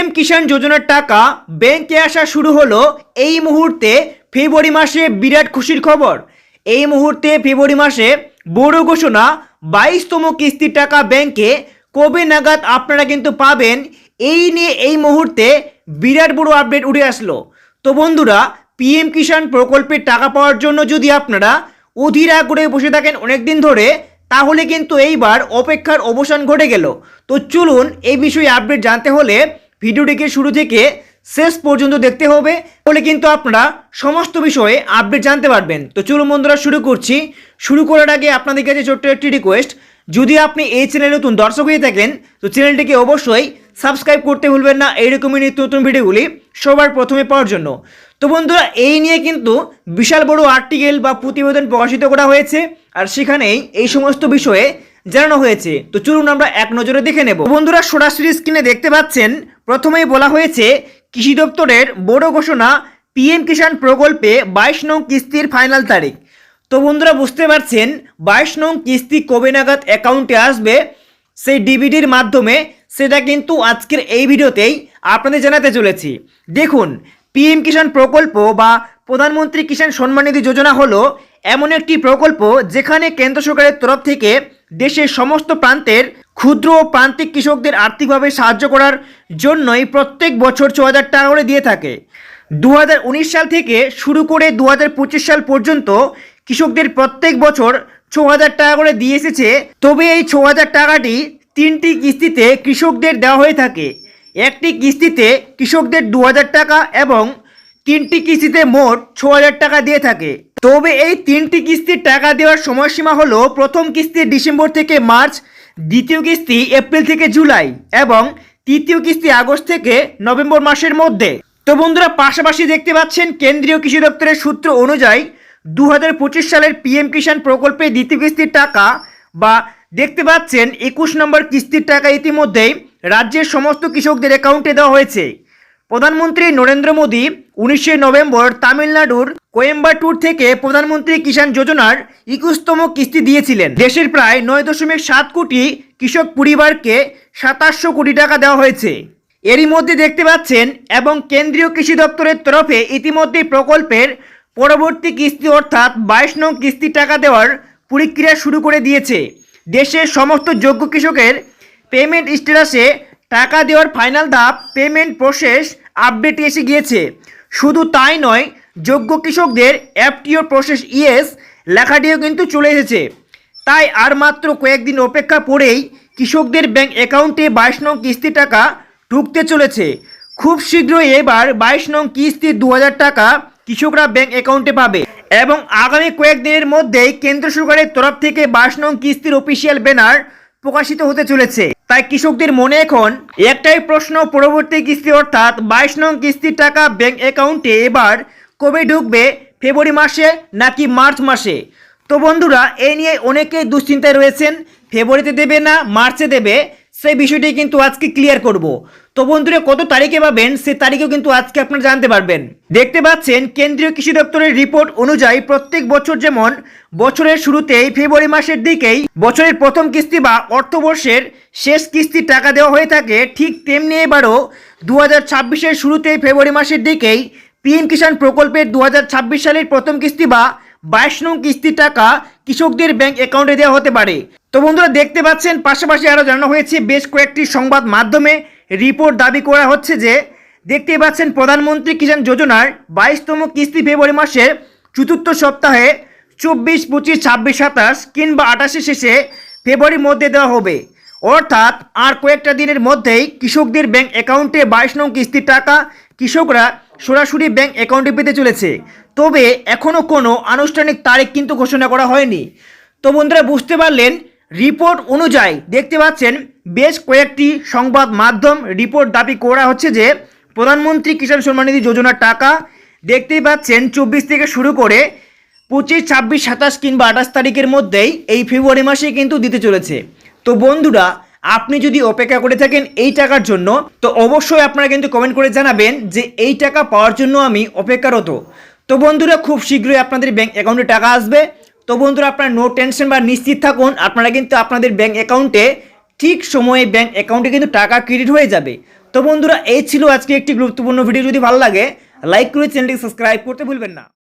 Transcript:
PM কিষাণ যোজনার টাকা ব্যাংকে আসা শুরু হলো এই মুহূর্তে। ফেব্রুয়ারি মাসে বিরাট খুশির খবর। এই মুহূর্তে ফেব্রুয়ারি মাসে বড় ঘোষণা, 22তম কিস্তির টাকা ব্যাংকে কবে নাগাদ আপনারা কিন্তু পাবেন, এই নিয়ে এই মুহূর্তে বিরাট বড় আপডেট উঠে আসলো। তো বন্ধুরা, পিএম কিষাণ প্রকল্পের টাকা পাওয়ার জন্য যদি আপনারা অধীর আগ্রহে বসে থাকেন অনেকদিন ধরে, তাহলে কিন্তু এইবার অপেক্ষার অবসান ঘটে গেল। তো চলুন এই বিষয়ে আপডেট জানতে হলে ভিডিওটিকে শুরু থেকে শেষ পর্যন্ত দেখতে হবে, তাহলে কিন্তু আপনারা সমস্ত বিষয়ে আপডেট জানতে পারবেন। তো চলুন বন্ধুরা শুরু করছি। শুরু করার আগে আপনাদের কাছে ছোট্ট একটি রিকোয়েস্ট, যদি আপনি এই চ্যানেলে নতুন দর্শক হয়ে থাকেন তো চ্যানেলটিকে অবশ্যই সাবস্ক্রাইব করতে ভুলবেন না, এইরকমই নিত্য নতুন ভিডিওগুলি সবার প্রথমে পাওয়ার জন্য। তো বন্ধুরা, এই নিয়ে কিন্তু বিশাল বড় আর্টিকেল বা প্রতিবেদন প্রকাশিত করা হয়েছে, আর সেখানেই এই সমস্ত বিষয়ে জানানো হয়েছে। তো চলুন আমরা এক নজরে দেখে নেব। বন্ধুরা, সরাসরি স্ক্রিনে দেখতে পাচ্ছেন, প্রথমেই বলা হয়েছে কৃষি দপ্তরের বড় ঘোষণা, পিএম কিষাণ প্রকল্পে 22 নং কিস্তির ফাইনাল তারিখ। তো বন্ধুরা বুঝতে পারছেন 22 নং কিস্তি কবে নাগাদ অ্যাকাউন্টে আসবে সেই ডিবিডির মাধ্যমে, সেটা কিন্তু আজকের এই ভিডিওতেই আপনাদের জানাতে চলেছি। দেখুন, পিএম কিষাণ প্রকল্প বা প্রধানমন্ত্রী কিষাণ সম্মান নিধি যোজনা হলো এমন একটি প্রকল্প যেখানে কেন্দ্র সরকারের তরফ থেকে দেশের সমস্ত প্রান্তের ক্ষুদ্র ও প্রান্তিক কৃষকদের আর্থিকভাবে সাহায্য করার জন্যই প্রত্যেক বছর 6,000 টাকা করে দিয়ে থাকে। 2019 সাল থেকে শুরু করে 2025 সাল পর্যন্ত কৃষকদের প্রত্যেক বছর 6,000 টাকা করে দিয়ে এসেছে। তবে এই 6,000 টাকাটি 3টি কিস্তিতে কৃষকদের দেওয়া হয়ে থাকে। একটি কিস্তিতে কৃষকদের 2,000 টাকা এবং 3টি কিস্তিতে মোট 6,000 টাকা দিয়ে থাকে। তবে এই 3টি কিস্তির টাকা দেওয়ার সময়সীমা হলো প্রথম কিস্তি ডিসেম্বর থেকে মার্চ, দ্বিতীয় কিস্তি এপ্রিল থেকে জুলাই এবং তৃতীয় কিস্তি আগস্ট থেকে নভেম্বর মাসের মধ্যে। তো বন্ধুরা, পাশাপাশি দেখতে পাচ্ছেন কেন্দ্রীয় কৃষি দপ্তরের সূত্র অনুযায়ী 2025 সালের পিএম কিষাণ প্রকল্পে দ্বিতীয় কিস্তির টাকা বা দেখতে পাচ্ছেন 21 নম্বর কিস্তির টাকা ইতিমধ্যেই রাজ্যের সমস্ত কৃষকদের অ্যাকাউন্টে দেওয়া হয়েছে। প্রধানমন্ত্রী নরেন্দ্র মোদী 19 নভেম্বর তামিলনাড়ুর কোয়েম্বাটুর থেকে প্রধানমন্ত্রী কিষাণ যোজনার 21তম কিস্তি দিয়েছিলেন। দেশের প্রায় 9.7 কোটি কৃষক পরিবারকে 2700 কোটি টাকা দেওয়া হয়েছে। এরই মধ্যে দেখতে পাচ্ছেন এবং কেন্দ্রীয় কৃষি দপ্তরের তরফে ইতিমধ্যে প্রকল্পের পরবর্তী কিস্তি অর্থাৎ 22 নং কিস্তি টাকা দেওয়ার প্রক্রিয়া শুরু করে দিয়েছে। দেশের সমস্ত যোগ্য কৃষকের পেমেন্ট স্ট্যাটাসে টাকা দেওয়ার ফাইনাল ধাপ পেমেন্ট প্রসেস আপডেট এসে গিয়েছে। শুধু তাই নয়, যোগ্য কৃষকদের এফটিও প্রসেস ইয়েস লেখাটিও কিন্তু চলে এসেছে। তাই আর মাত্র কয়েকদিন অপেক্ষা পরেই কৃষকদের ব্যাংক অ্যাকাউন্টে 22 নং কিস্তি টাকা ঢুকতে চলেছে। খুব শীঘ্রই এবার 22 নং কিস্তি 2,000 টাকা কৃষকরা ব্যাংক অ্যাকাউন্টে পাবে এবং আগামী কয়েকদিনের মধ্যেই কেন্দ্র সরকারের তরফ থেকে 22 নং কিস্তির অফিসিয়াল ব্যানার প্রকাশিত হতে চলেছে। তাই কৃষকদের মনে এখন একটাই প্রশ্ন, পরবর্তী কিস্তি অর্থাৎ 22 নং কিস্তির টাকা ব্যাংক অ্যাকাউন্টে এবার কবে ঢুকবে, ফেব্রুয়ারি মাসে নাকি মার্চ মাসে? তো বন্ধুরা, এই নিয়ে অনেকেই দুশ্চিন্তায় রয়েছেন, ফেব্রুয়ারিতে দেবে না মার্চে দেবে, সেই বিষয়টি কিন্তু আজকে ক্লিয়ার করব। তো বন্ধুরা, কত তারিখে পাবেন সে তারিখেও কিন্তু আজকে আপনারা জানতে পারবেন। দেখতে পাচ্ছেন কেন্দ্রীয় কৃষি দপ্তরের রিপোর্ট অনুযায়ী প্রত্যেক বছর যেমন বছরের শুরুতেই ফেব্রুয়ারি মাসের দিকেই বছরের প্রথম কিস্তি বা অর্থবর্ষের শেষ কিস্তির টাকা দেওয়া হয়ে থাকে, ঠিক তেমনি এবারও 2026-এর শুরুতেই ফেব্রুয়ারি মাসের দিকেই পিএম কিষাণ প্রকল্পের 2026 সালের প্রথম কিস্তি বা 22 নং কিস্তির টাকা কৃষকদের ব্যাংক অ্যাকাউন্টে দেওয়া হতে পারে। তো বন্ধুরা দেখতে পাচ্ছেন, পাশাপাশি আরও জানানো হয়েছে বেশ কয়েকটি সংবাদ মাধ্যমে রিপোর্ট দাবি করা হচ্ছে যে দেখতে পাচ্ছেন প্রধানমন্ত্রী কিষাণ যোজনার 22তম কিস্তি ফেব্রুয়ারি মাসের চতুর্থ সপ্তাহে 24, 25, 26, 27 কিংবা 28 শেষে ফেব্রুয়ারির মধ্যে দেওয়া হবে। অর্থাৎ আর কয়েকটা দিনের মধ্যেই কৃষকদের ব্যাংক অ্যাকাউন্টে 22 নং কিস্তির টাকা কৃষকরা সরাসরি ব্যাংক অ্যাকাউন্টে পেতে চলেছে। তবে এখনও কোনো আনুষ্ঠানিক তারিখ কিন্তু ঘোষণা করা হয়নি। তো বন্ধুরা বুঝতে পারলেন, রিপোর্ট অনুযায়ী দেখতে পাচ্ছেন বেশ কয়েকটি সংবাদ মাধ্যম রিপোর্ট দাবি করা হচ্ছে যে প্রধানমন্ত্রী কিষাণ সম্মান নিধি যোজনার টাকা দেখতেই পাচ্ছেন 24 থেকে শুরু করে 25, 26, 27 কিংবা 28 তারিখের মধ্যেই এই ফেব্রুয়ারি মাসে কিন্তু দিতে চলেছে। তো বন্ধুরা, আপনি যদি অপেক্ষা করে থাকেন এই টাকার জন্য, তো অবশ্যই আপনারা কিন্তু কমেন্ট করে জানাবেন যে এই টাকা পাওয়ার জন্য আমি অপেক্ষারত। তো বন্ধুরা, খুব শীঘ্রই আপনাদের ব্যাংক অ্যাকাউন্টে টাকা আসবে। তো বন্ধুরা, আপনারা নো টেনশন বা নিশ্চিত থাকুন, আপনারা কিন্তু আপনাদের ব্যাংক অ্যাকাউন্টে ঠিক সময়ে ব্যাংক অ্যাকাউন্টে কিন্তু টাকা ক্রেডিট হয়ে যাবে। তো বন্ধুরা এই ছিল আজকে একটি গুরুত্বপূর্ণ ভিডিও। যদি ভালো লাগে লাইক করে চ্যানেলটি সাবস্ক্রাইব করতে ভুলবেন না।